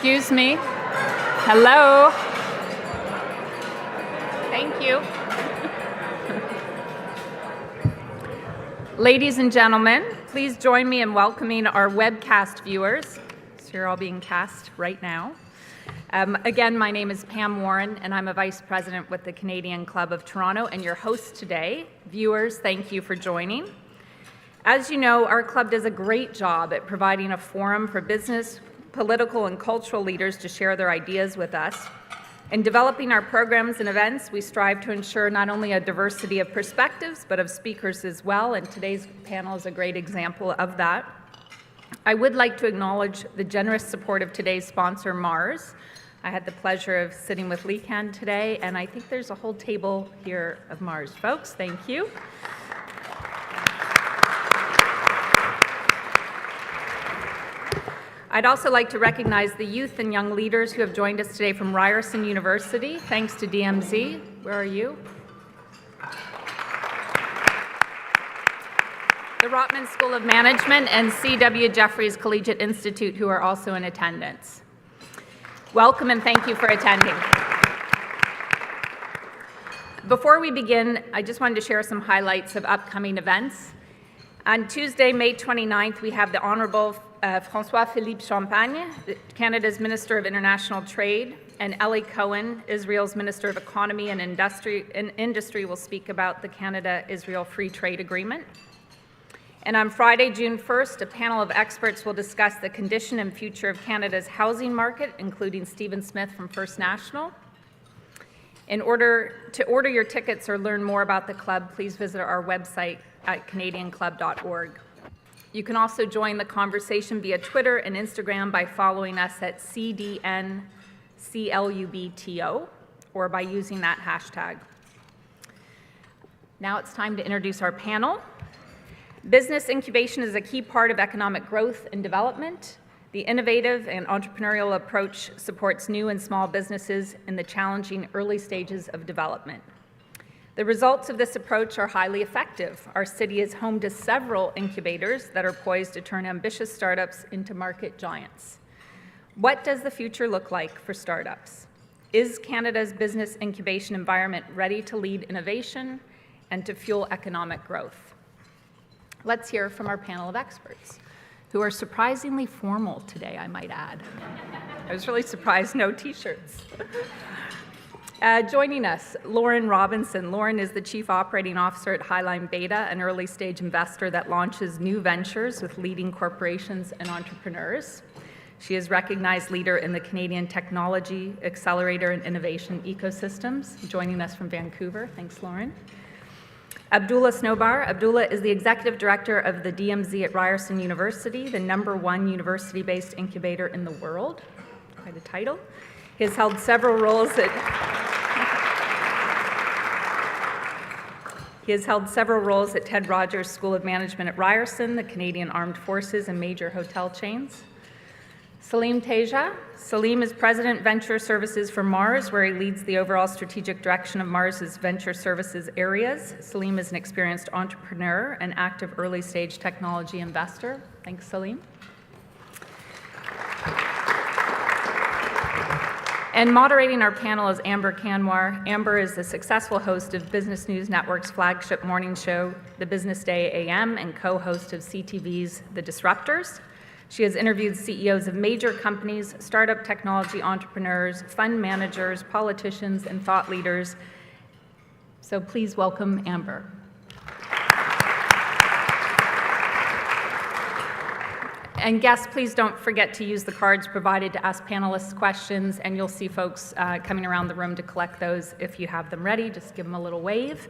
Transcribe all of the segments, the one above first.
Excuse me. Hello. Thank you. Ladies and gentlemen, please join me in welcoming our webcast viewers. So you're all being cast right now. Again, my name is Pam Warren, and I'm a Vice President with the Canadian Club of Toronto and your host today. Viewers, thank you for joining. As you know, our club does a great job at providing a forum for business, political, and cultural leaders to share their ideas with us. In developing our programs and events, we strive to ensure not only a diversity of perspectives, but of speakers as well, and today's panel is a great example of that. I would like to acknowledge the generous support of today's sponsor, Mars. I had the pleasure of sitting with Lecan today, and I think there's a whole table here of Mars folks. Thank you. I'd also like to recognize the youth and young leaders who have joined us today from Ryerson University. Thanks to DMZ. Where are you? The Rotman School of Management and C.W. Jeffries Collegiate Institute, who are also in attendance. Welcome and thank you for attending. Before we begin, I just wanted to share some highlights of upcoming events. On Tuesday, May 29th, we have the Honourable François-Philippe Champagne, Canada's Minister of International Trade, and Ellie Cohen, Israel's Minister of Economy and Industry, will speak about the Canada-Israel Free Trade Agreement. And on Friday, June 1st, a panel of experts will discuss the condition and future of Canada's housing market, including Stephen Smith from First National. In order to order your tickets or learn more about the club, please visit our website at canadianclub.org. You can also join the conversation via Twitter and Instagram by following us at CDNCLUBTO or by using that hashtag. Now it's time to introduce our panel. Business incubation is a key part of economic growth and development. The innovative and entrepreneurial approach supports new and small businesses in the challenging early stages of development. The results of this approach are highly effective. Our city is home to several incubators that are poised to turn ambitious startups into market giants. What does the future look like for startups? Is Canada's business incubation environment ready to lead innovation and to fuel economic growth? Let's hear from our panel of experts, who are surprisingly formal today, I might add. I was really surprised, no t-shirts. Joining us, Lauren Robinson. Lauren is the Chief Operating Officer at Highline Beta, an early-stage investor that launches new ventures with leading corporations and entrepreneurs. She is a recognized leader in the Canadian technology, accelerator, and innovation ecosystems, joining us from Vancouver. Thanks, Lauren. Abdullah Snobar. Abdullah is the Executive Director of the DMZ at Ryerson University, the #1 university-based incubator in the world. Quite a title. He has held several roles at Ted Rogers School of Management at Ryerson, the Canadian Armed Forces, and major hotel chains. Salim Teja. Salim is President Venture Services for Mars, where he leads the overall strategic direction of Mars's venture services areas. Salim is an experienced entrepreneur and active early-stage technology investor. Thanks, Salim. And moderating our panel is Amber Kanwar. Amber is the successful host of Business News Network's flagship morning show, The Business Day AM, and co-host of CTV's The Disruptors. She has interviewed CEOs of major companies, startup technology entrepreneurs, fund managers, politicians, and thought leaders. So please welcome Amber. And guests, please don't forget to use the cards provided to ask panelists questions, and you'll see folks coming around the room to collect those if you have them ready. Just give them a little wave.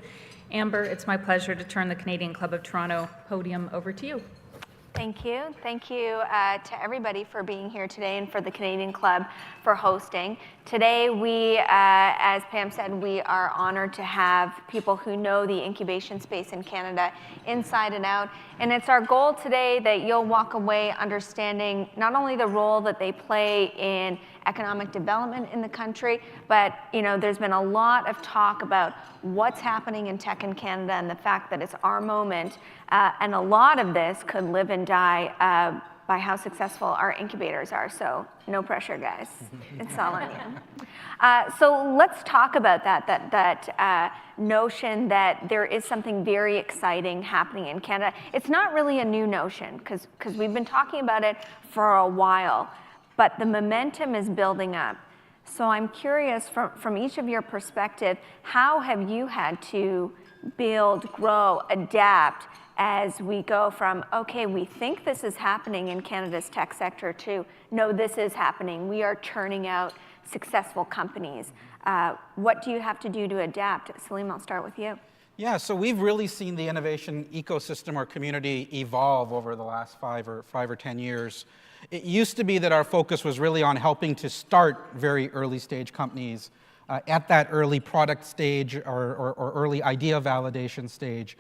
Amber, it's my pleasure to turn the Canadian Club of Toronto podium over to you. Thank you. Thank you to everybody for being here today and for the Canadian Club for hosting. Today we, as Pam said, we are honored to have people who know the incubation space in Canada inside and out. And it's our goal today that you'll walk away understanding not only the role that they play in economic development in the country, but there's been a lot of talk about what's happening in tech in Canada and the fact that it's our moment, and a lot of this could live and die by how successful our incubators are. So no pressure, guys. It's all on you. So let's talk about that notion that there is something very exciting happening in Canada. It's not really a new notion because we've been talking about it for a while, but the momentum is building up. So I'm curious from each of your perspective, how have you had to build, grow, adapt as we go from, okay, we think this is happening in Canada's tech sector to, no, this is happening. We are churning out successful companies. What do you have to do to adapt? Salim, I'll start with you. Yeah, so we've really seen the innovation ecosystem or community evolve over the last 5 or 10 years. It used to be that our focus was really on helping to start very early stage companies at that early product stage or early idea validation stage.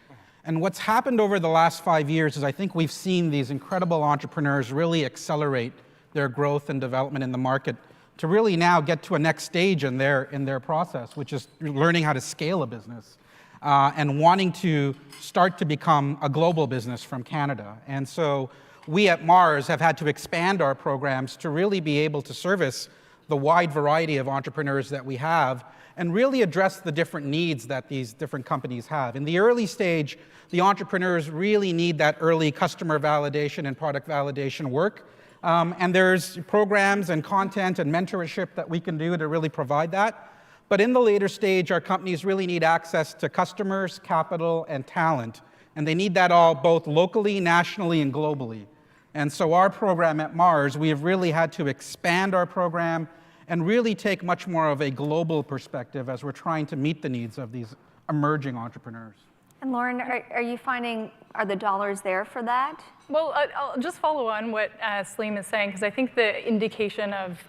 And what's happened over the last 5 years is I think we've seen these incredible entrepreneurs really accelerate their growth and development in the market to really now get to a next stage in their process, which is learning how to scale a business and wanting to start to become a global business from Canada. And so we at Mars have had to expand our programs to really be able to service the wide variety of entrepreneurs that we have and really address the different needs that these different companies have. In the early stage, the entrepreneurs really need that early customer validation and product validation work. And there's programs and content and mentorship that we can do to really provide that. But in the later stage, our companies really need access to customers, capital, and talent. And they need that all both locally, nationally, and globally. And so our program at Mars, we have really had to expand our program and really take much more of a global perspective as we're trying to meet the needs of these emerging entrepreneurs. And Lauren, are you finding, are the dollars there for that? Well, I'll just follow on what Salim is saying, because I think the indication of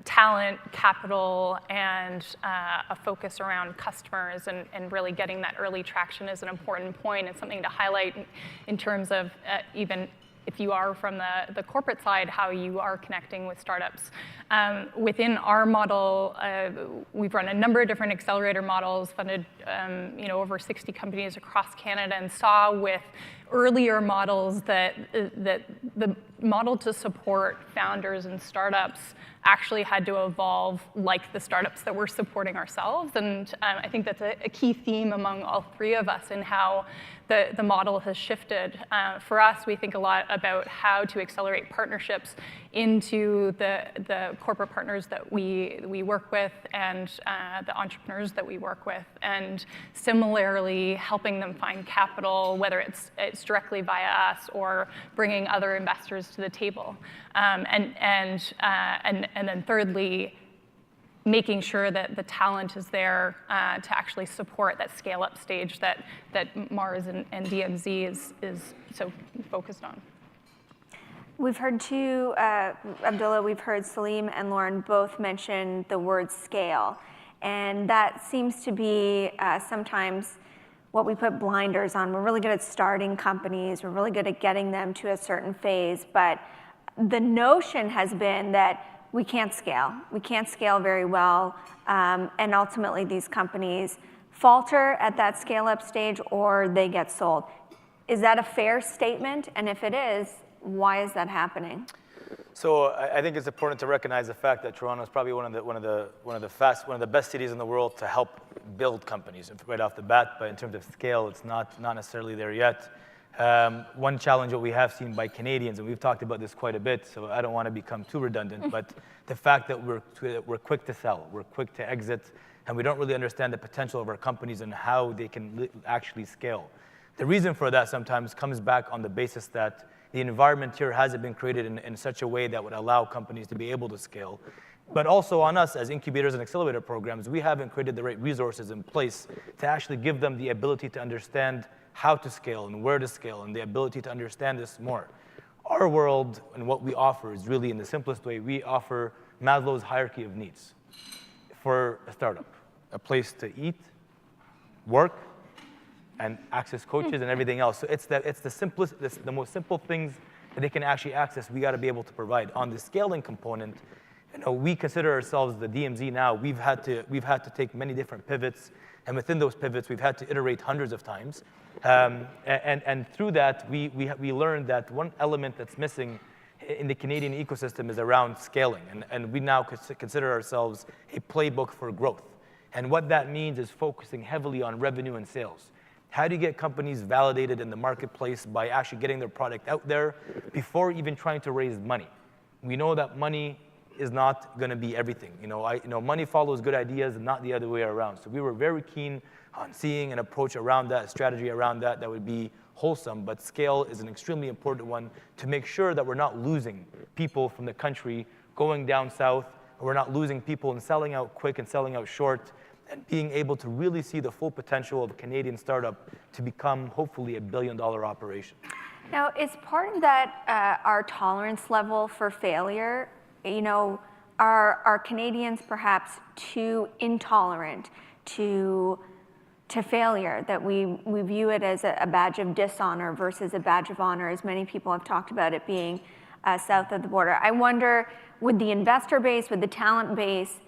talent, capital, and a focus around customers and really getting that early traction is an important point and something to highlight in terms of even if you are from the corporate side, how you are connecting with startups. Within our model, we've run a number of different accelerator models, funded over 60 companies across Canada, and saw with earlier models that the model to support founders and startups actually had to evolve like the startups that we're supporting ourselves. And I think that's a key theme among all three of us in how the model has shifted. For us, we think a lot about how to accelerate partnerships into the corporate partners that we work with and the entrepreneurs that we work with, and similarly helping them find capital, whether it's directly via us or bringing other investors to the table. And then thirdly, making sure that the talent is there to actually support that scale-up stage that Mars and DMZ is so focused on. We've heard two, Abdullah, we've heard Salim and Lauren both mention the word scale. And that seems to be sometimes what we put blinders on. We're really good at starting companies. We're really good at getting them to a certain phase. But the notion has been that we can't scale. We can't scale very well. And ultimately, these companies falter at that scale-up stage or they get sold. Is that a fair statement? And if it is, why is that happening? So I think it's important to recognize the fact that Toronto is probably one of the best cities in the world to help build companies right off the bat. But in terms of scale, it's not necessarily there yet. One challenge that we have seen by Canadians, and we've talked about this quite a bit, so I don't want to become too redundant, but the fact that we're quick to sell, we're quick to exit, and we don't really understand the potential of our companies and how they can actually scale. The reason for that sometimes comes back on the basis that the environment here hasn't been created in such a way that would allow companies to be able to scale. But also on us as incubators and accelerator programs, we haven't created the right resources in place to actually give them the ability to understand how to scale and where to scale and the ability to understand this more. Our world and what we offer is really in the simplest way, we offer Maslow's hierarchy of needs for a startup. A place to eat, work, and access coaches and everything else. So it's the most simple things that they can actually access, we got to be able to provide. On the scaling component, we consider ourselves the DMZ now. We've had to take many different pivots And within those pivots, we've had to iterate hundreds of times. And through that, we learned that one element that's missing in the Canadian ecosystem is around scaling. And we now consider ourselves a playbook for growth. And what that means is focusing heavily on revenue and sales. How do you get companies validated in the marketplace by actually getting their product out there before even trying to raise money? We know that money is not going to be everything. Money follows good ideas and not the other way around. So we were very keen on seeing an approach around that, a strategy around that would be wholesome, but scale is an extremely important one to make sure that we're not losing people from the country going down south, or we're not losing people and selling out quick and selling out short, and being able to really see the full potential of a Canadian startup to become, hopefully, $1 billion operation. Now, is part of that our tolerance level for failure? Are Canadians perhaps too intolerant to failure, that we view it as a badge of dishonor versus a badge of honor, as many people have talked about it being south of the border? I wonder, would the investor base, would the talent base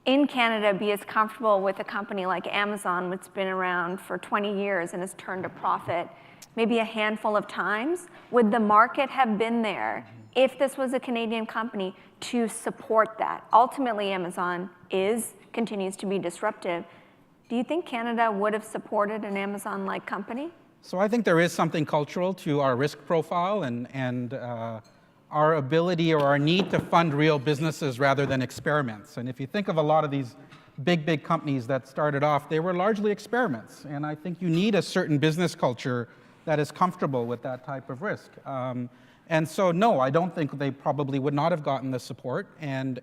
in Canada be as comfortable with a company like Amazon, which has been around for 20 years and has turned a profit maybe a handful of times? Would the market have been there if this was a Canadian company to support that? Ultimately, Amazon continues to be disruptive. Do you think Canada would have supported an Amazon-like company? So I think there is something cultural to our risk profile and our ability or our need to fund real businesses rather than experiments. And if you think of a lot of these big companies that started off, they were largely experiments. And I think you need a certain business culture that is comfortable with that type of risk. And so, no, I don't think they probably would not have gotten the support. And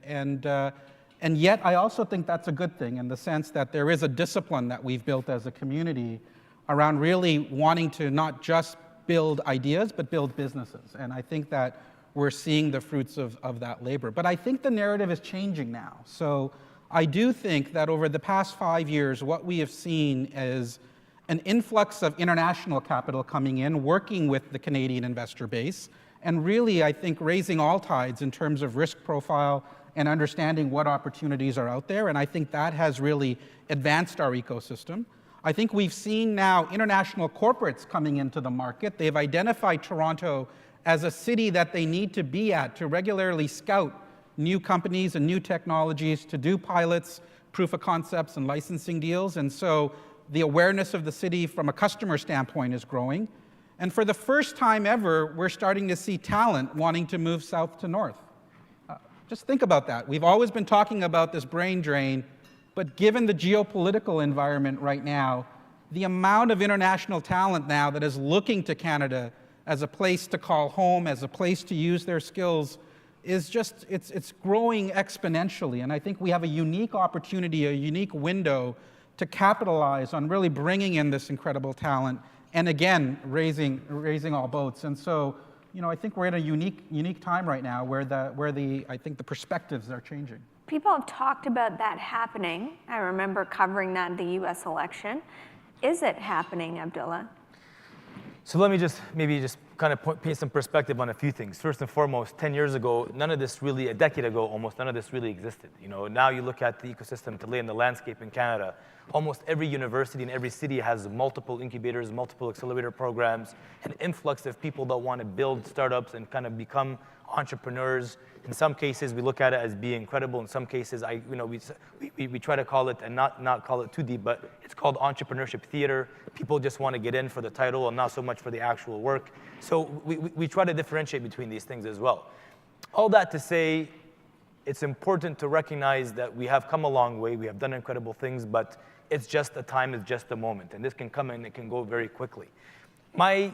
yet, I also think that's a good thing in the sense that there is a discipline that we've built as a community around really wanting to not just build ideas, but build businesses. And I think that we're seeing the fruits of that labor. But I think the narrative is changing now. So I do think that over the past 5 years, what we have seen is an influx of international capital coming in, working with the Canadian investor base, and really, I think, raising all tides in terms of risk profile and understanding what opportunities are out there. And I think that has really advanced our ecosystem. I think we've seen now international corporates coming into the market. They've identified Toronto as a city that they need to be at to regularly scout new companies and new technologies, to do pilots, proof of concepts, and licensing deals. And so the awareness of the city from a customer standpoint is growing. And for the first time ever, we're starting to see talent wanting to move south to north. Just think about that. We've always been talking about this brain drain, but given the geopolitical environment right now, the amount of international talent now that is looking to Canada as a place to call home, as a place to use their skills, is just, it's growing exponentially. And I think we have a unique opportunity, a unique window to capitalize on really bringing in this incredible talent and again, raising all boats. And so, I think we're in a unique time right now where I think the perspectives are changing. People have talked about that happening. I remember covering that in the US election. Is it happening, Abdullah? So let me just kind of paint some perspective on a few things. First and foremost, 10 years ago, a decade ago almost, none of this really existed. Now you look at the ecosystem to lay in the landscape in Canada, almost every university in every city has multiple incubators, multiple accelerator programs, an influx of people that want to build startups and kind of become entrepreneurs. In some cases, we look at it as being credible. In some cases, we try to call it, and not call it too deep, but it's called entrepreneurship theater. People just want to get in for the title and not so much for the actual work. So we try to differentiate between these things as well. All that to say, it's important to recognize that we have come a long way. We have done incredible things, but it's just a time, it's just a moment. And this can come and it can go very quickly. My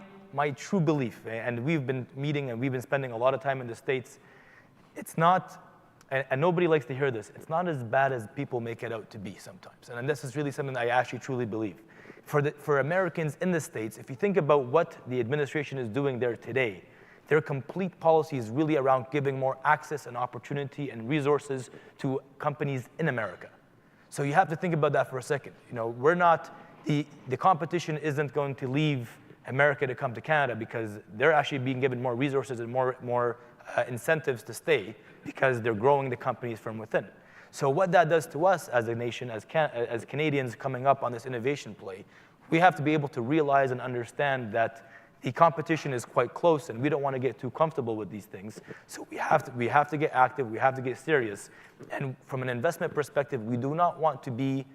true belief, and we've been meeting and we've been spending a lot of time in the States, it's not, and nobody likes to hear this, it's not as bad as people make it out to be sometimes. And this is really something that I actually truly believe. For Americans in the States, if you think about what the administration is doing there today, their complete policy is really around giving more access and opportunity and resources to companies in America. So you have to think about that for a second. We're not, the competition isn't going to leave America to come to Canada because they're actually being given more resources and more incentives to stay because they're growing the companies from within. So what that does to us as a nation, as Canadians coming up on this innovation play, we have to be able to realize and understand that the competition is quite close, and we don't want to get too comfortable with these things. So we have to get active, we have to get serious. And from an investment perspective, we do not want to be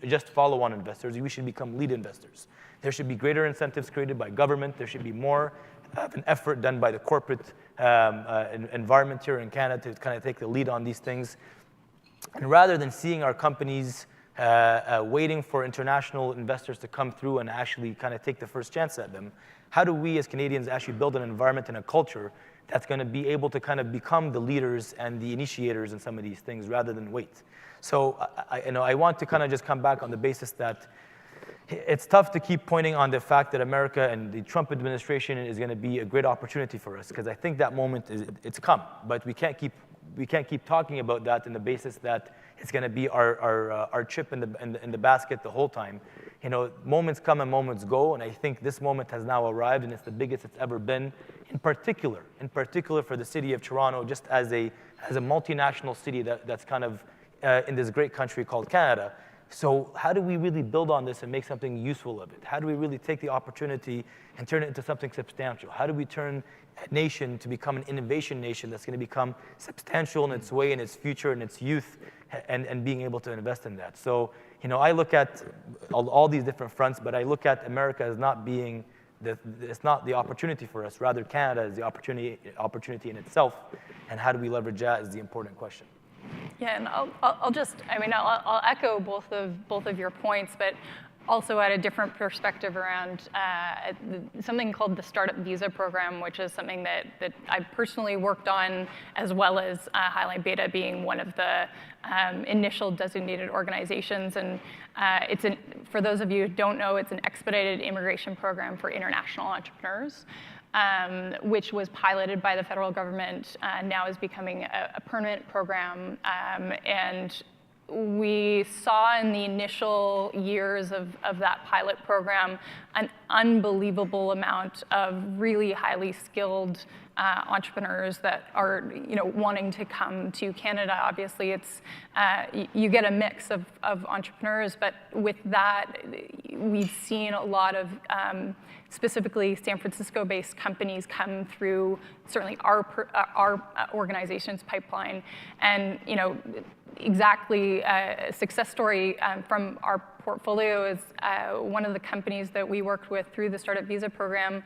just follow-on investors. We should become lead investors. There should be greater incentives created by government. There should be more of an effort done by the corporate environment here in Canada to kind of take the lead on these things. And rather than seeing our companies waiting for international investors to come through and actually kind of take the first chance at them, how do we as Canadians actually build an environment and a culture that's going to be able to kind of become the leaders and the initiators in some of these things rather than wait? So I want to kind of just come back on the basis that it's tough to keep pointing on the fact that America and the Trump administration is going to be a great opportunity for us, because I think that moment it's come. But we can't keep talking about that in the basis that it's going to be our chip in the basket the whole time. Moments come and moments go, and I think this moment has now arrived, and it's the biggest it's ever been. In particular for the city of Toronto, just as a multinational city that's kind of in this great country called Canada. So how do we really build on this and make something useful of it? How do we really take the opportunity and turn it into something substantial? How do we turn a nation to become an innovation nation that's going to become substantial in its way, in its future, in its youth, and being able to invest in that? So, I look at all these different fronts, but I look at America as not being it's not the opportunity for us. Rather, Canada is the opportunity in itself, and how do we leverage that is the important question. Yeah, and I'll echo both of your points, but also add a different perspective around something called the Startup Visa Program, which is something that I've personally worked on, as well as Highline Beta being one of the initial designated organizations. And for those of you who don't know, it's an expedited immigration program for international entrepreneurs. Which was piloted by the federal government, now is becoming a permanent program. And we saw in the initial years of that pilot program an unbelievable amount of really highly skilled entrepreneurs that are wanting to come to Canada. Obviously, it's you get a mix of entrepreneurs, but with that, we've seen a lot of specifically San Francisco-based companies come through certainly our organization's pipeline, and exactly a success story from our portfolio is one of the companies that we worked with through the Startup Visa Program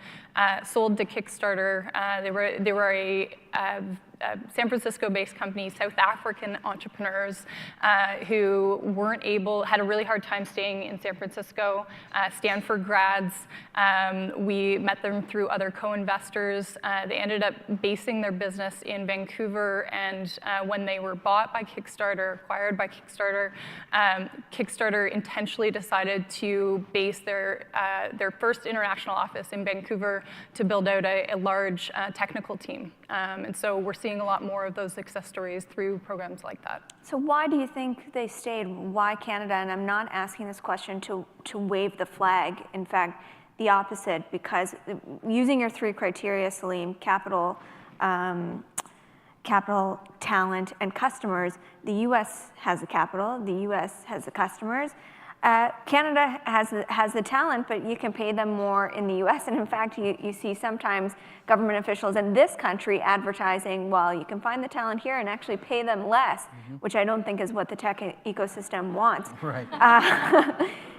sold to Kickstarter. They were a San Francisco-based company, South African entrepreneurs who had a really hard time staying in San Francisco, Stanford grads. We met them through other co-investors. They ended up basing their business in Vancouver, and when they were bought by Kickstarter, acquired by Kickstarter, Kickstarter intentionally decided to base their first international office in Vancouver to build out a large technical team. And so we're seeing a lot more of those success stories through programs like that. So why do you think they stayed? Why Canada? And I'm not asking this question to wave the flag. In fact, the opposite, because using your three criteria, Salim, capital, talent, and customers, the US has the capital, the US has the customers. Canada has the talent, but you can pay them more in the US. And in fact, you see sometimes government officials in this country advertising, well, you can find the talent here and actually pay them less, which I don't think is what the tech ecosystem wants. Right.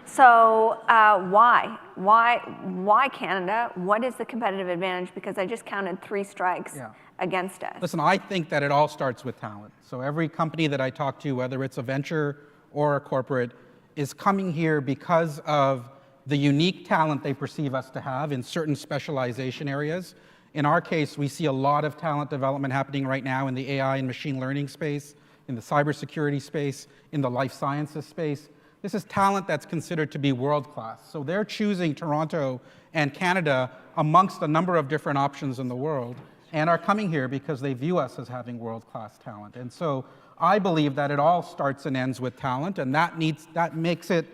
So why Canada? What is the competitive advantage? Because I just counted 3 strikes against us. Listen, I think that it all starts with talent. So every company that I talk to, whether it's a venture or a corporate, is coming here because of the unique talent they perceive us to have in certain specialization areas. In our case, we see a lot of talent development happening right now in the AI and machine learning space, in the cybersecurity space, in the life sciences space. This is talent that's considered to be world-class. So they're choosing Toronto and Canada amongst a number of different options in the world, and are coming here because they view us as having world-class talent. And so I believe that it all starts and ends with talent, and that makes it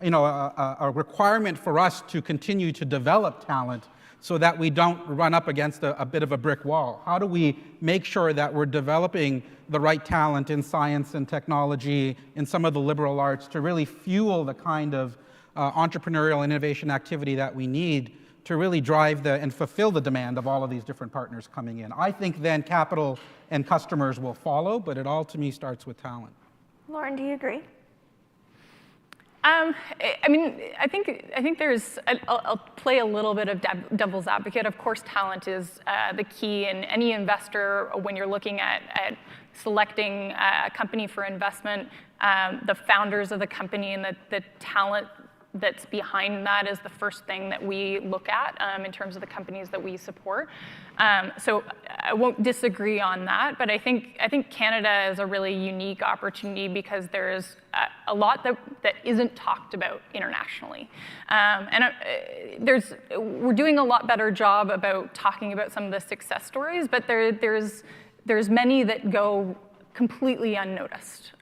a requirement for us to continue to develop talent so that we don't run up against a bit of a brick wall? How do we make sure that we're developing the right talent in science and technology, in some of the liberal arts, to really fuel the kind of entrepreneurial innovation activity that we need to really drive and fulfill the demand of all of these different partners coming in? I think then capital and customers will follow, but it all, to me, starts with talent. Lauren, do you agree? I mean, I think there's, I'll play a little bit of devil's advocate. Of course, talent is the key, and any investor, when you're looking at selecting a company for investment, the founders of the company and the talent that's behind that is the first thing that we look at in terms of the companies that we support. So I won't disagree on that, but I think Canada is a really unique opportunity because there's a lot that isn't talked about internationally. We're doing a lot better job about talking about some of the success stories, but there's many that go completely unnoticed.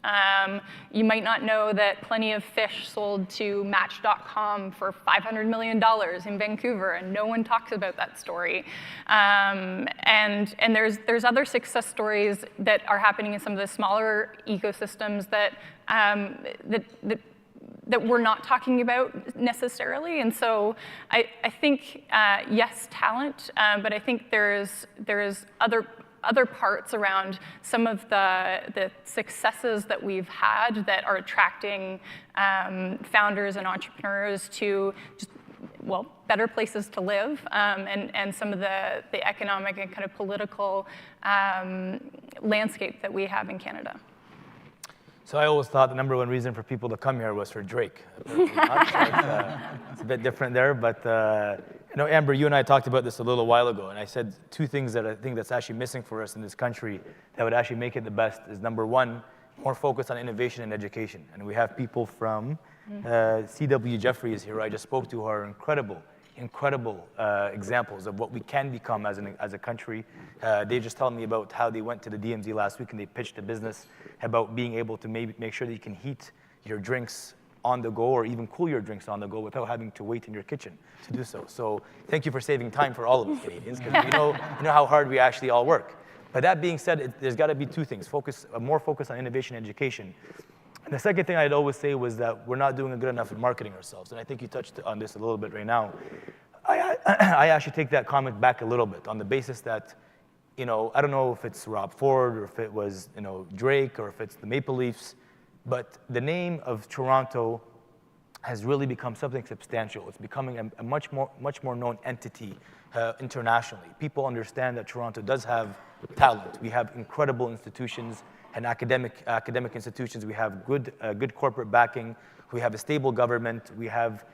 You might not know that Plenty of Fish sold to Match.com for $500 million in Vancouver, and no one talks about that story. And there's other success stories that are happening in some of the smaller ecosystems that we're not talking about necessarily. And so I think, yes, talent, but I think there's other parts around some of the successes that we've had that are attracting founders and entrepreneurs to just, well, better places to live, and some of the economic and kind of political landscape that we have in Canada. So I always thought the number one reason for people to come here was for Drake. It's a bit different there, but you know, Amber, you and I talked about this a little while ago, and I said two things that I think that's actually missing for us in this country that would actually make it the best is, number one, more focus on innovation and education. And we have people from C.W. Jeffries here, I just spoke to, who are incredible examples of what we can become as a country. They just told me about how they went to the DMZ last week and they pitched a business about being able to maybe make sure that you can heat your drinks on the go or even cool your drinks on the go without having to wait in your kitchen to do so. So thank you for saving time for all of us Canadians, because you know how hard we actually all work. But that being said, there's got to be two things: more focus on innovation and education. And the second thing I'd always say was that we're not doing a good enough at marketing ourselves. And I think you touched on this a little bit right now. I actually take that comment back a little bit on the basis that, you know, I don't know if it's Rob Ford or if it was, you know, Drake or if it's the Maple Leafs, but the name of Toronto has really become something substantial. It's becoming a much more known entity internationally. People understand that Toronto does have talent. We have incredible institutions and academic institutions. We have good corporate backing. We have a stable government. We have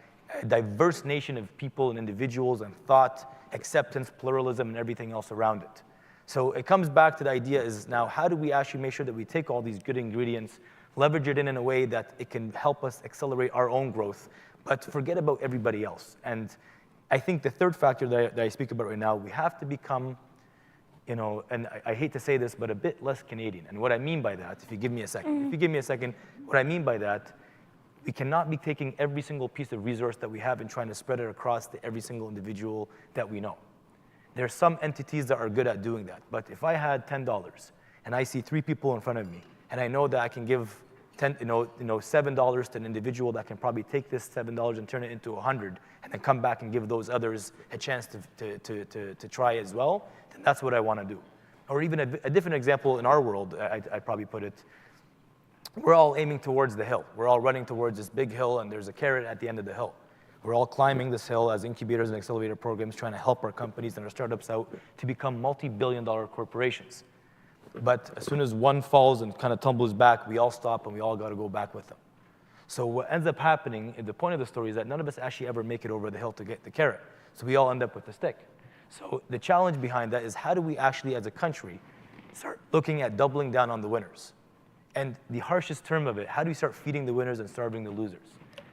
a diverse nation of people and individuals and thought, acceptance, pluralism, and everything else around it. So it comes back to the idea is now, how do we actually make sure that we take all these good ingredients, leverage it in a way that it can help us accelerate our own growth, but forget about everybody else? And I think the third factor that I speak about right now, we have to become, you know, and I hate to say this, but a bit less Canadian. And what I mean by that, if you give me a second, what I mean by that, we cannot be taking every single piece of resource that we have and trying to spread it across to every single individual that we know. There are some entities that are good at doing that. But if I had $10 and I see 3 people in front of me, and I know that I can give $7 to an individual that can probably take this $7 and turn it into $100, and then come back and give those others a chance to try as well, then that's what I want to do. Or even a different example in our world, I'd probably put it, we're all aiming towards the hill. We're all running towards this big hill, and there's a carrot at the end of the hill. We're all climbing this hill as incubators and accelerator programs, trying to help our companies and our startups out to become multi-billion-dollar corporations. But as soon as one falls and kind of tumbles back, we all stop and we all got to go back with them. So what ends up happening, the point of the story is that none of us actually ever make it over the hill to get the carrot. So we all end up with the stick. So the challenge behind that is, how do we actually, as a country, start looking at doubling down on the winners? And the harshest term of it, how do we start feeding the winners and starving the losers?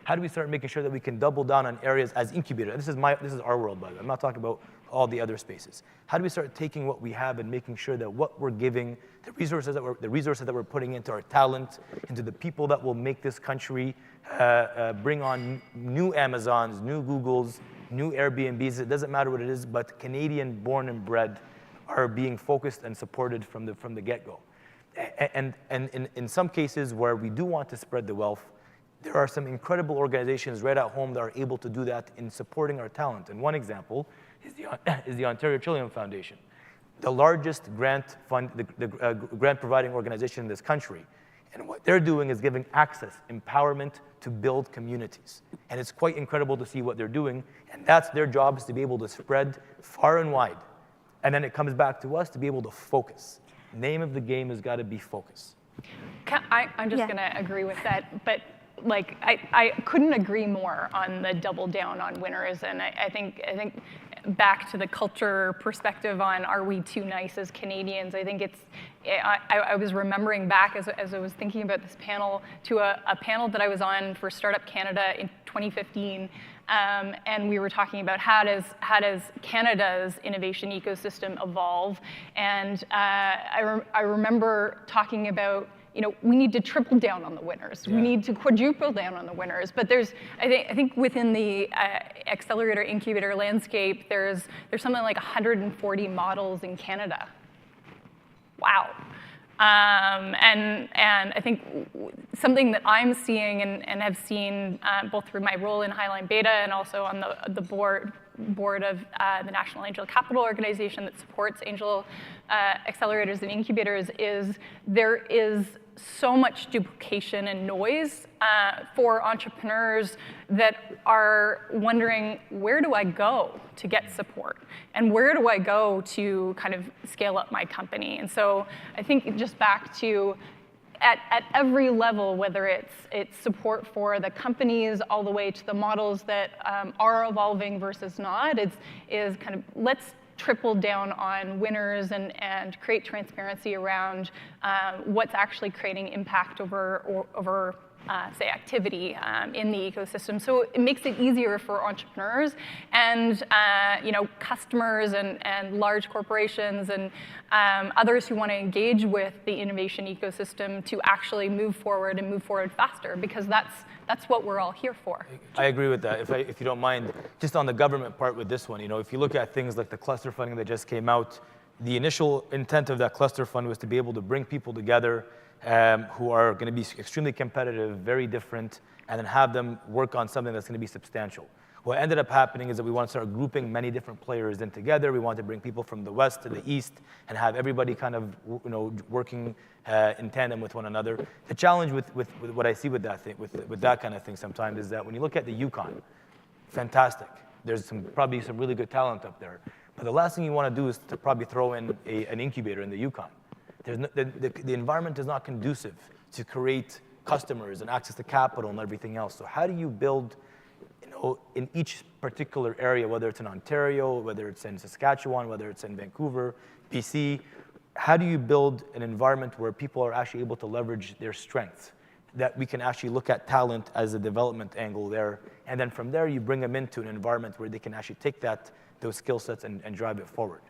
How do we start making sure that we can double down on areas as incubators? This is our world, by the way. I'm not talking about all the other spaces. How do we start taking what we have and making sure that what we're giving, the resources that we're putting into our talent, into the people that will make this country bring on new Amazons, new Googles, new Airbnbs, it doesn't matter what it is, but Canadian born and bred are being focused and supported from the get-go. And in some cases where we do want to spread the wealth, there are some incredible organizations right at home that are able to do that in supporting our talent. And one example is the Ontario Trillium Foundation, the largest grant providing organization in this country. And what they're doing is giving access, empowerment to build communities. And it's quite incredible to see what they're doing. And that's their job, is to be able to spread far and wide. And then it comes back to us to be able to focus. Name of the game has got to be focus. I'm just going to agree with that. But like, I couldn't agree more on the double down on winners. And I think back to the culture perspective on, are we too nice as Canadians? I think I was remembering back as I was thinking about this panel to a panel that I was on for Startup Canada in 2015. And we were talking about how does Canada's innovation ecosystem evolve? And I remember talking about, we need to triple down on the winners. Yeah. We need to quadruple down on the winners. But I think within the accelerator incubator landscape, there's something like 140 models in Canada. Wow. And I think something that I'm seeing and have seen both through my role in Highline Beta and also on the board of the National Angel Capital Organization that supports angel accelerators and incubators is there is so much duplication and noise for entrepreneurs that are wondering, where do I go to get support? And where do I go to kind of scale up my company? And so I think just back to at every level, whether it's support for the companies all the way to the models that are evolving versus not, is kind of let's triple down on winners and create transparency around what's actually creating impact over say, activity in the ecosystem. So it makes it easier for entrepreneurs and customers and large corporations and others who want to engage with the innovation ecosystem to actually move forward and move forward faster, because that's what we're all here for. I agree with that. If you don't mind, just on the government part with this one, if you look at things like the cluster funding that just came out, the initial intent of that cluster fund was to be able to bring people together who are going to be extremely competitive, very different, and then have them work on something that's going to be substantial. What ended up happening is that we want to start grouping many different players in together. We want to bring people from the west to the east and have everybody kind of working in tandem with one another. The challenge with what I see with that thing, with that kind of thing sometimes, is that when you look at the Yukon, fantastic. There's probably some really good talent up there. But the last thing you want to do is to probably throw in an incubator in the Yukon. The environment is not conducive to create customers and access to capital and everything else. So how do you build, in each particular area, whether it's in Ontario, whether it's in Saskatchewan, whether it's in Vancouver, BC, how do you build an environment where people are actually able to leverage their strengths, that we can actually look at talent as a development angle there, and then from there you bring them into an environment where they can actually take those skill sets and drive it forward.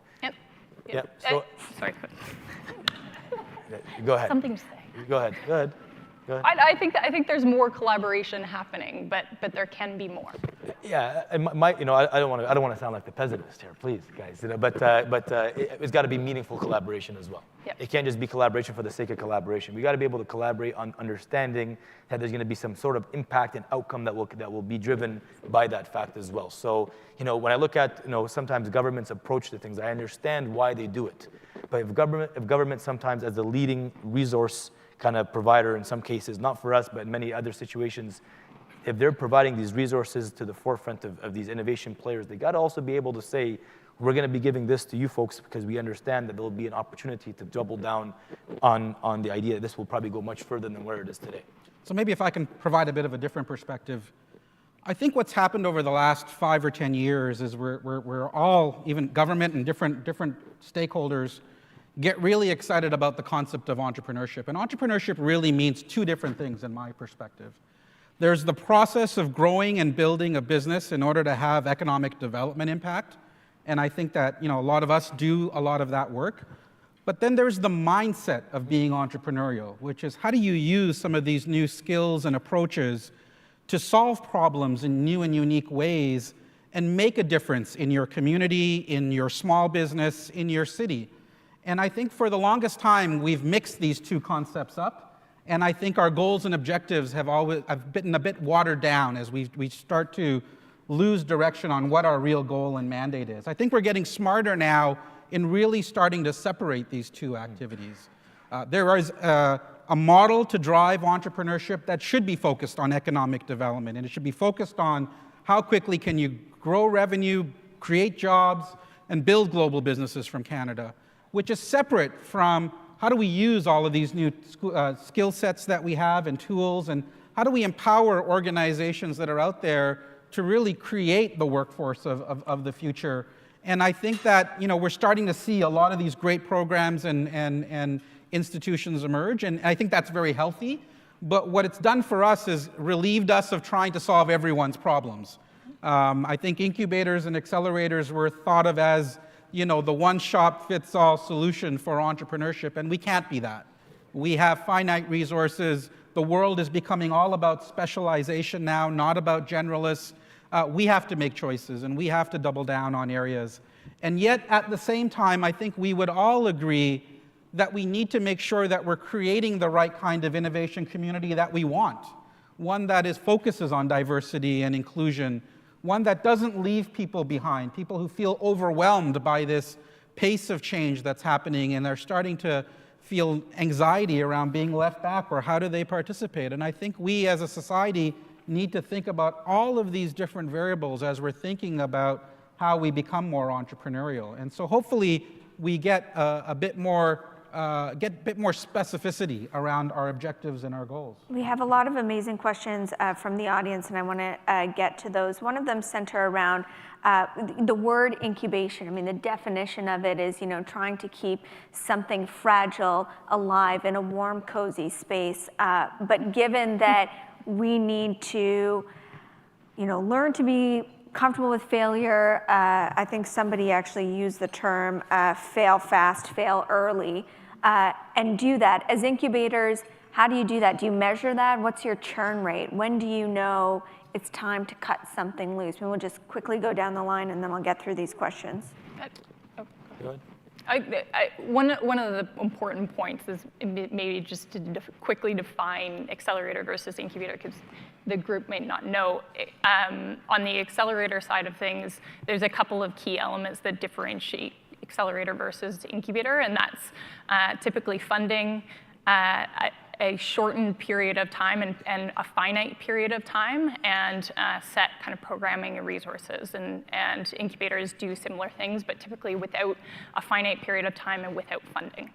Yep. So, sorry. Go ahead. Something to say. Go ahead. I think there's more collaboration happening, but there can be more. Yeah, and I don't want to sound like the pessimist here, please, guys. But it's got to be meaningful collaboration as well. Yep. It can't just be collaboration for the sake of collaboration. We got to be able to collaborate on understanding that there's going to be some sort of impact and outcome that will be driven by that fact as well. So when I look at sometimes government's approach to things, I understand why they do it. But if government sometimes as the leading resource kind of provider in some cases, not for us, but in many other situations, if they're providing these resources to the forefront of these innovation players, they got to also be able to say, we're going to be giving this to you folks because we understand that there'll be an opportunity to double down on the idea that this will probably go much further than where it is today. So maybe if I can provide a bit of a different perspective, I think what's happened over the last 5 or 10 years is we're all, even government and different stakeholders, get really excited about the concept of entrepreneurship. And entrepreneurship really means 2 different things in my perspective. There's the process of growing and building a business in order to have economic development impact. And I think that a lot of us do a lot of that work. But then there's the mindset of being entrepreneurial, which is how do you use some of these new skills and approaches to solve problems in new and unique ways and make a difference in your community, in your small business, in your city. And I think for the longest time, we've mixed these two concepts up. And I think our goals and objectives have been a bit watered down as we start to lose direction on what our real goal and mandate is. I think we're getting smarter now in really starting to separate these two activities. There is a model to drive entrepreneurship that should be focused on economic development, and it should be focused on how quickly can you grow revenue, create jobs, and build global businesses from Canada, which is separate from how do we use all of these new skill sets that we have and tools, and how do we empower organizations that are out there to really create the workforce of the future. And I think that we're starting to see a lot of these great programs and institutions emerge, and I think that's very healthy. But what it's done for us is relieved us of trying to solve everyone's problems. I think incubators and accelerators were thought of as the one-shop-fits-all solution for entrepreneurship, and we can't be that. We have finite resources. The world is becoming all about specialization now, not about generalists. We have to make choices, and we have to double down on areas. And yet, at the same time, I think we would all agree that we need to make sure that we're creating the right kind of innovation community that we want, one that focuses on diversity and inclusion, one that doesn't leave people behind, people who feel overwhelmed by this pace of change that's happening, and they're starting to feel anxiety around being left back, or how do they participate? And I think we as a society need to think about all of these different variables as we're thinking about how we become more entrepreneurial. And so hopefully we get a bit more specificity around our objectives and our goals. We have a lot of amazing questions from the audience, and I want to get to those. One of them center around the word incubation. I mean, the definition of it is, trying to keep something fragile alive in a warm, cozy space. But given that we need to, learn to be comfortable with failure, I think somebody actually used the term fail fast, fail early, and do that. As incubators, how do you do that? Do you measure that? What's your churn rate? When do you know it's time to cut something loose? Maybe we'll just quickly go down the line, and then I'll get through these questions. Go ahead. One of the important points is maybe just to quickly define accelerator versus incubator, because the group may not know. On the accelerator side of things, there's a couple of key elements that differentiate accelerator versus incubator, and that's typically funding, a shortened period of time and a finite period of time, and set kind of programming and resources. And incubators do similar things, but typically without a finite period of time and without funding.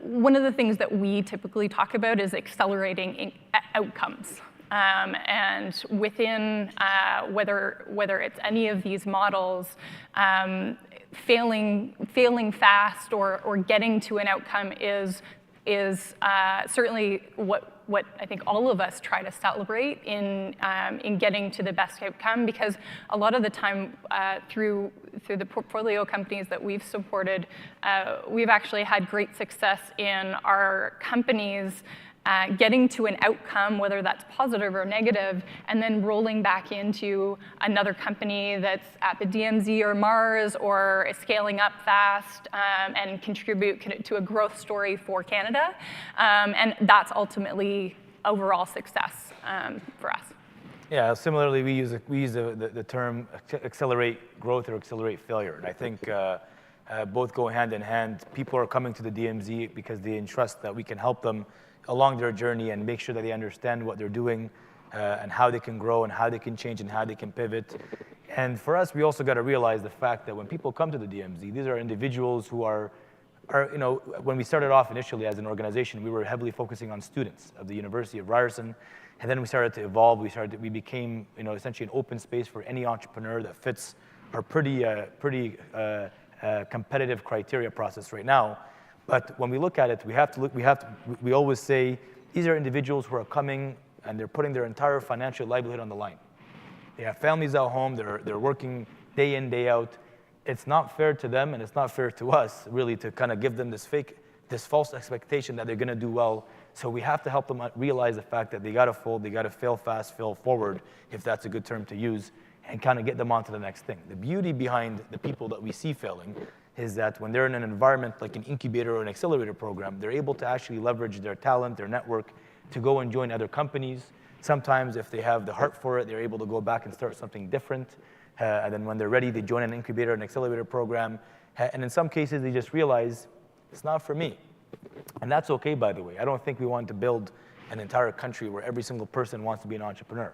One of the things that we typically talk about is accelerating outcomes. And within whether it's any of these models, failing fast or getting to an outcome is certainly what I think all of us try to celebrate in getting to the best outcome, because a lot of the time through the portfolio companies that we've supported, we've actually had great success in our companies getting to an outcome, whether that's positive or negative, and then rolling back into another company that's at the DMZ or Mars or is scaling up fast and contribute to a growth story for Canada. And that's ultimately overall success for us. Yeah, similarly, we use the term accelerate growth or accelerate failure. And I think both go hand in hand. People are coming to the DMZ because they entrust that we can help them along their journey and make sure that they understand what they're doing and how they can grow and how they can change and how they can pivot. And for us, we also got to realize the fact that when people come to the DMZ, these are individuals who are when we started off initially as an organization, we were heavily focusing on students of the University of Ryerson. And then we started to evolve. We became essentially an open space for any entrepreneur that fits our pretty competitive criteria process right now. But when we look at it, we always say these are individuals who are coming and they're putting their entire financial livelihood on the line. They have families at home, they're working day in, day out. It's not fair to them and it's not fair to us really to kind of give them this false expectation that they're gonna do well. So we have to help them realize the fact that they gotta fold, they gotta fail fast, fail forward, if that's a good term to use, and kind of get them onto the next thing. The beauty behind the people that we see failing is that when they're in an environment like an incubator or an accelerator program, they're able to actually leverage their talent, their network, to go and join other companies. Sometimes if they have the heart for it, they're able to go back and start something different. And then when they're ready, they join an incubator, an accelerator program. And in some cases, they just realize, it's not for me. And that's okay, by the way. I don't think we want to build an entire country where every single person wants to be an entrepreneur.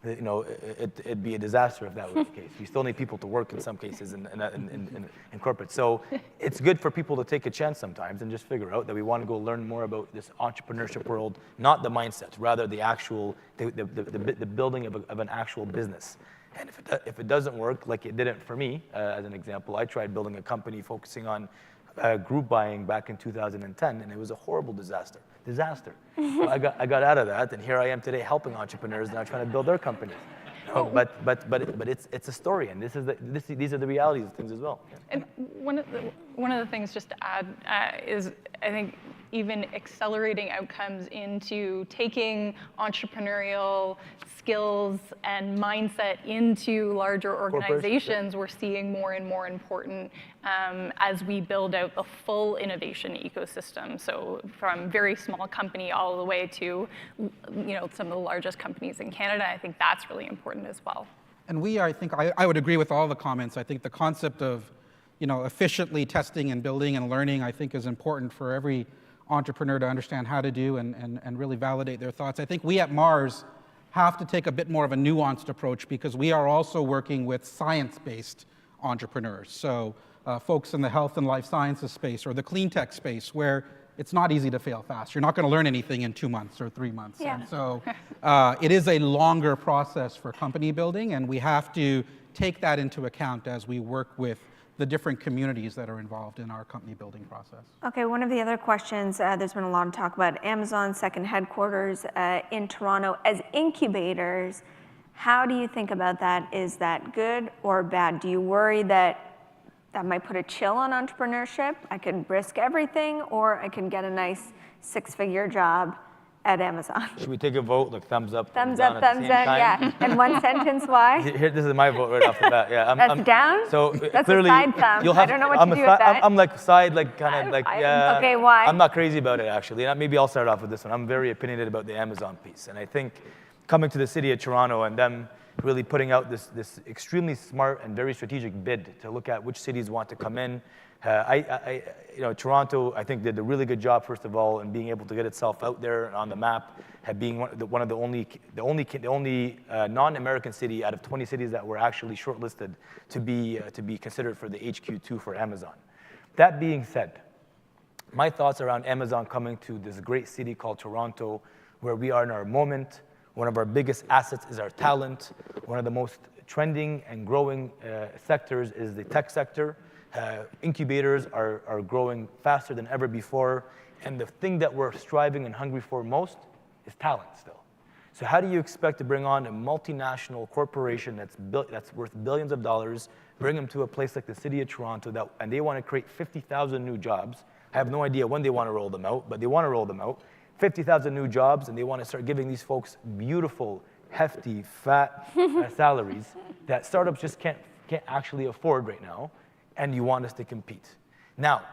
You know, it'd be a disaster if that was the case. You still need people to work in some cases in corporate. So it's good for people to take a chance sometimes and just figure out that we want to go learn more about this entrepreneurship world, not the mindset, rather the actual, the building of an actual business. And if it doesn't work, like it didn't for me, as an example, I tried building a company focusing on group buying back in 2010, and it was a horrible disaster. So I got out of that, and here I am today helping entrepreneurs now trying to build their companies. But it's a story, and these are the realities of things as well. And one of the things just to add is I think even accelerating outcomes into taking entrepreneurial skills and mindset into larger organizations, we're seeing more and more important as we build out the full innovation ecosystem. So from very small company all the way to some of the largest companies in Canada, I think that's really important as well. And I would agree with all the comments. I think the concept of efficiently testing and building and learning, I think, is important for every entrepreneur to understand how to do and really validate their thoughts. I think we at Mars have to take a bit more of a nuanced approach because we are also working with science-based entrepreneurs. So folks in the health and life sciences space or the clean tech space where it's not easy to fail fast. You're not going to learn anything in 2 months or 3 months. Yeah. And so it is a longer process for company building, and we have to take that into account as we work with the different communities that are involved in our company building process. Okay, one of the other questions, there's been a lot of talk about Amazon's second headquarters in Toronto. As incubators, how do you think about that? Is that good or bad? Do you worry that might put a chill on entrepreneurship? I could risk everything, or I can get a nice 6-figure job at Amazon. Should we take a vote, like thumbs up, Thumbs down up, at the thumbs same down, time? yeah. And one sentence, why? Here, this is my vote right off the bat. Yeah, That's down? So That's clearly, a side thumb. you'll have. I don't know what I'm to a do with that. I'm like side, like kind of like yeah. Okay, why? I'm not crazy about it actually. And maybe I'll start off with this one. I'm very opinionated about the Amazon piece, and I think coming to the city of Toronto and them really putting out this extremely smart and very strategic bid to look at which cities want to come in. Toronto, I think, did a really good job, first of all, in being able to get itself out there on the map, being one of the only non-American city out of 20 cities that were actually shortlisted to be considered for the HQ2 for Amazon. That being said, my thoughts around Amazon coming to this great city called Toronto, where we are in our moment. One of our biggest assets is our talent. One of the most trending and growing sectors is the tech sector. Incubators are growing faster than ever before, and the thing that we're striving and hungry for most is talent still. So how do you expect to bring on a multinational corporation that's worth billions of dollars, bring them to a place like the city of Toronto, and they want to create 50,000 new jobs? I have no idea when they want to roll them out, but they want to roll them out. 50,000 new jobs, and they want to start giving these folks beautiful, hefty, fat salaries that startups just can't actually afford right now. And you want us to compete. Now,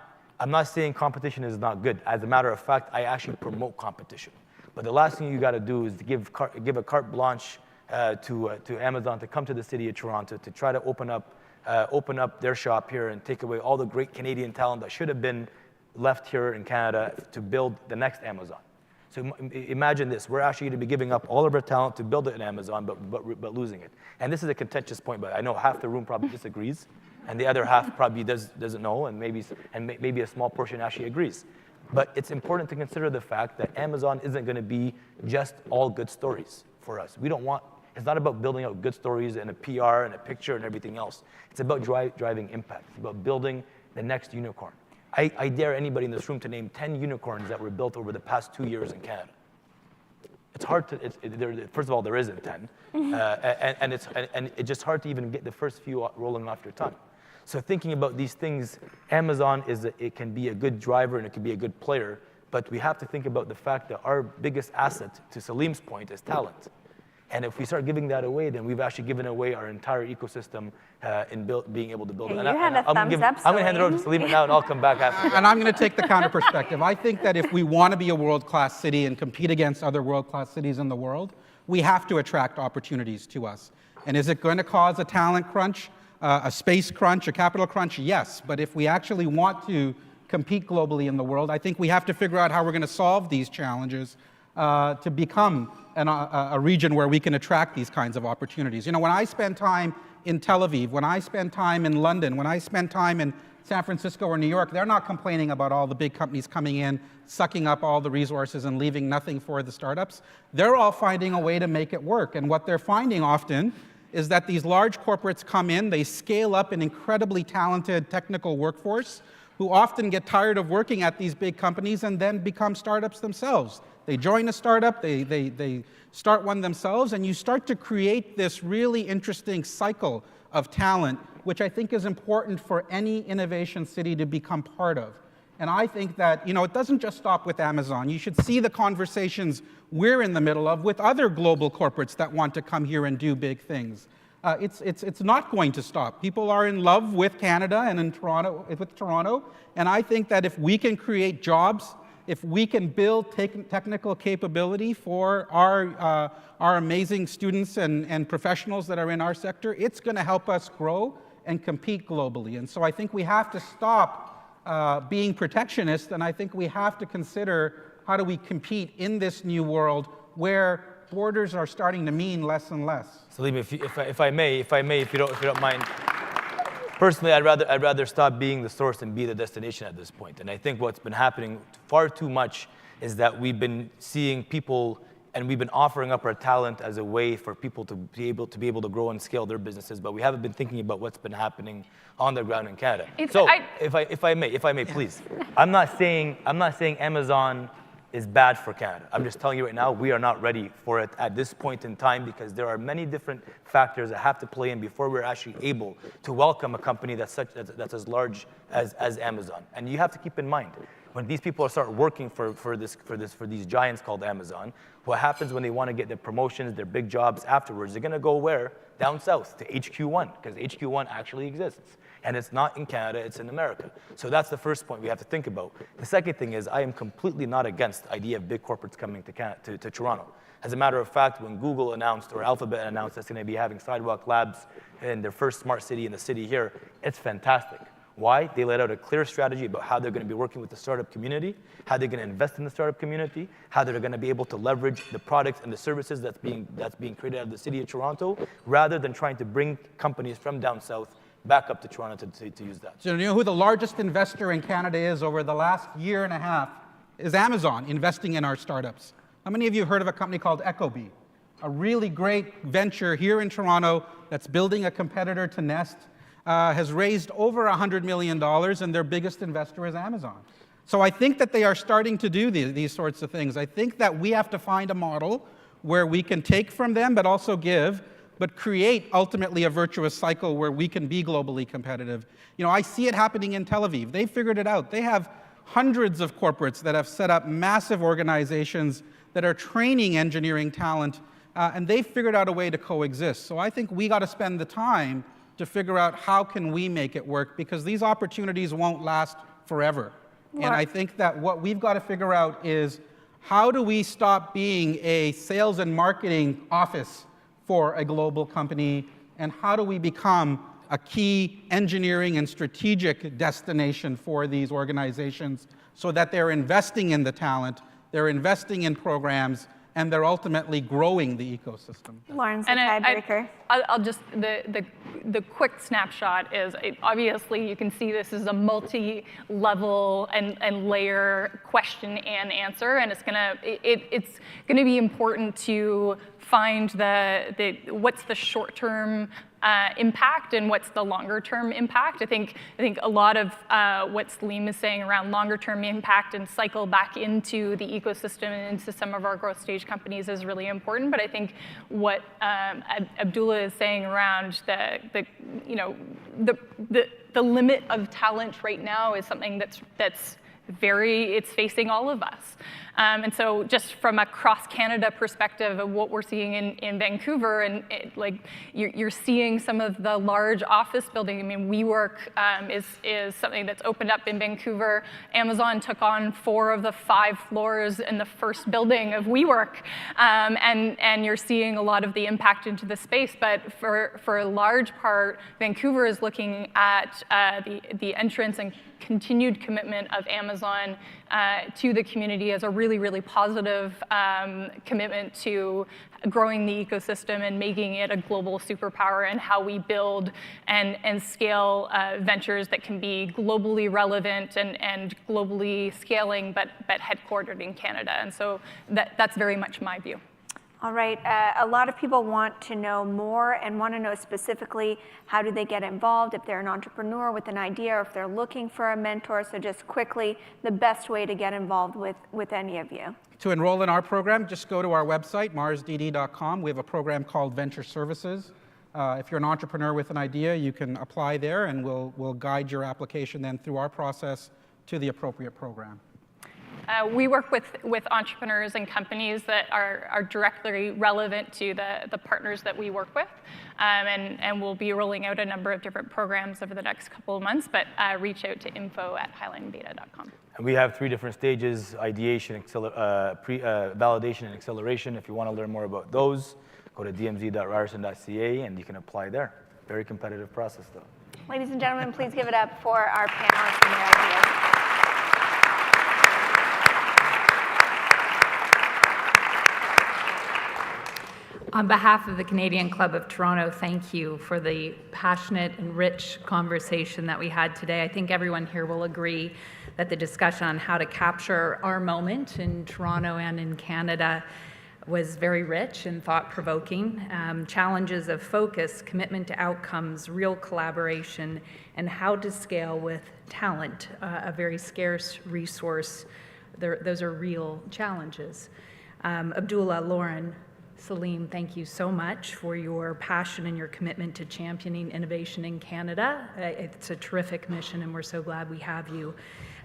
I'm not saying competition is not good. As a matter of fact, I actually promote competition. But the last thing you got to do is to give a carte blanche to Amazon to come to the city of Toronto to try to open up their shop here and take away all the great Canadian talent that should have been left here in Canada to build the next Amazon. So imagine this: we're actually going to be giving up all of our talent to build it in Amazon, but losing it. And this is a contentious point, but I know half the room probably disagrees. And the other half probably doesn't know, and maybe a small portion actually agrees. But it's important to consider the fact that Amazon isn't going to be just all good stories for us. It's not about building out good stories and a PR and a picture and everything else. It's about driving impact. It's about building the next unicorn. I dare anybody in this room to name 10 unicorns that were built over the past 2 years in Canada. It's hard to, first of all, there isn't 10. And it's just hard to even get the first few rolling off your tongue. So thinking about these things, Amazon it can be a good driver and it can be a good player, but we have to think about the fact that our biggest asset, to Salim's point, is talent. And if we start giving that away, then we've actually given away our entire ecosystem in being able to build it. You And had a thumbs up, I'm going to hand it over to Salim now, and I'll come back after. And I'm going to take the counter perspective. I think that if we want to be a world-class city and compete against other world-class cities in the world, we have to attract opportunities to us. And is it going to cause a talent crunch, a space crunch, a capital crunch? Yes. But if we actually want to compete globally in the world, I think we have to figure out how we're going to solve these challenges to become a region where we can attract these kinds of opportunities. You know, when I spend time in Tel Aviv, when I spend time in London, when I spend time in San Francisco or New York, they're not complaining about all the big companies coming in, sucking up all the resources and leaving nothing for the startups. They're all finding a way to make it work. And what they're finding often is that these large corporates come in, they scale up an incredibly talented technical workforce who often get tired of working at these big companies and then become startups themselves. They join a startup, they start one themselves, and you start to create this really interesting cycle of talent, which I think is important for any innovation city to become part of. And I think that, you know, it doesn't just stop with Amazon. You should see the conversations we're in the middle of with other global corporates that want to come here and do big things. It's not going to stop. People are in love with Canada and with Toronto, and I think that if we can create jobs, if we can build technical capability for our amazing students and professionals that are in our sector, it's going to help us grow and compete globally. And so I think we have to stop being protectionist, and I think we have to consider how do we compete in this new world where borders are starting to mean less and less. Salim, if you don't mind. Personally, I'd rather stop being the source and be the destination at this point. And I think what's been happening far too much is that we've been seeing people and we've been offering up our talent as a way for people to be able to grow and scale their businesses, but we haven't been thinking about what's been happening on the ground in Canada. If I may, please. I'm not saying Amazon is bad for Canada. I'm just telling you right now, we are not ready for it at this point in time because there are many different factors that have to play in before we're actually able to welcome a company that's as large as Amazon. And you have to keep in mind, when these people start working for these giants called Amazon, what happens when they want to get their promotions, their big jobs afterwards? They're going to go where? Down south to HQ1, because HQ1 actually exists. And it's not in Canada, it's in America. So that's the first point we have to think about. The second thing is I am completely not against the idea of big corporates coming to Toronto. As a matter of fact, when Google announced or Alphabet announced that's going to be having Sidewalk Labs in their first smart city in the city here, it's fantastic. Why? They laid out a clear strategy about how they're going to be working with the startup community, how they're going to invest in the startup community, how they're going to be able to leverage the products and the services that's being created out of the city of Toronto, rather than trying to bring companies from down south back up to Toronto to use that. So you know who the largest investor in Canada is over the last year and a half? Is Amazon investing in our startups. How many of you have heard of a company called Ecobee? A really great venture here in Toronto that's building a competitor to Nest, has raised over $100 million, and their biggest investor is Amazon. So I think that they are starting to do these sorts of things. I think that we have to find a model where we can take from them but also give, but create ultimately a virtuous cycle where we can be globally competitive. You know, I see it happening in Tel Aviv. They figured it out. They have hundreds of corporates that have set up massive organizations that are training engineering talent, and they've figured out a way to coexist. So I think we got to spend the time to figure out how can we make it work, because these opportunities won't last forever. And I think that what we've got to figure out is how do we stop being a sales and marketing office for a global company, and how do we become a key engineering and strategic destination for these organizations so that they're investing in the talent, they're investing in programs, and they're ultimately growing the ecosystem. Lauren's the tiebreaker. I'll just, the quick snapshot is, obviously you can see this is a multi-level and layer question and answer, and it's gonna be important to find what's the short-term impact and what's the longer-term impact. I think a lot of what Salim is saying around longer-term impact and cycle back into the ecosystem and into some of our growth stage companies is really important. But I think what Abdullah is saying around the limit of talent right now is something that's it's facing all of us. And so just from a cross-Canada perspective of what we're seeing in Vancouver, and you're seeing some of the large office building. I mean, WeWork is something that's opened up in Vancouver. Amazon took on 4 of the 5 floors in the first building of WeWork. And you're seeing a lot of the impact into the space. But for a large part, Vancouver is looking at the entrance and continued commitment of Amazon to the community as a really, really positive commitment to growing the ecosystem and making it a global superpower, and how we build and scale ventures that can be globally relevant and globally scaling, but headquartered in Canada. And so that's very much my view. All right, a lot of people want to know more and want to know specifically how do they get involved, if they're an entrepreneur with an idea or if they're looking for a mentor. So just quickly, the best way to get involved with any of you. To enroll in our program, just go to our website, marsdd.com. We have a program called Venture Services. If you're an entrepreneur with an idea, you can apply there, and we'll guide your application then through our process to the appropriate program. We work with entrepreneurs and companies that are directly relevant to the partners that we work with. And we'll be rolling out a number of different programs over the next couple of months, but reach out to info@highlinebeta.com. And we have 3 different stages: ideation, validation, and acceleration. If you want to learn more about those, go to dmz.ryerson.ca and you can apply there. Very competitive process, though. Ladies and gentlemen, please give it up for our panelists and their ideas. On behalf of the Canadian Club of Toronto, thank you for the passionate and rich conversation that we had today. I think everyone here will agree that the discussion on how to capture our moment in Toronto and in Canada was very rich and thought-provoking. Challenges of focus, commitment to outcomes, real collaboration, and how to scale with talent, a very scarce resource. Those are real challenges. Abdullah, Lauren, Salim, thank you so much for your passion and your commitment to championing innovation in Canada. It's a terrific mission, and we're so glad we have you.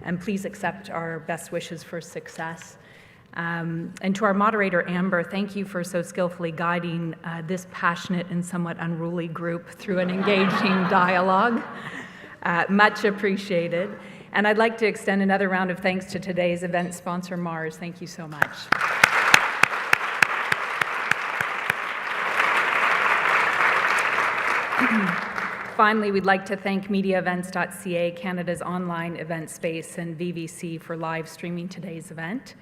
And please accept our best wishes for success. And to our moderator, Amber, thank you for so skillfully guiding this passionate and somewhat unruly group through an engaging dialogue. Much appreciated. And I'd like to extend another round of thanks to today's event sponsor, Mars. Thank you so much. Finally, we'd like to thank MediaEvents.ca, Canada's online event space, and VVC for live streaming today's event.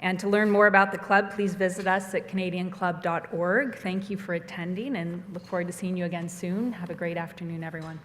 And to learn more about the club, please visit us at canadianclub.org. Thank you for attending, and look forward to seeing you again soon. Have a great afternoon, everyone.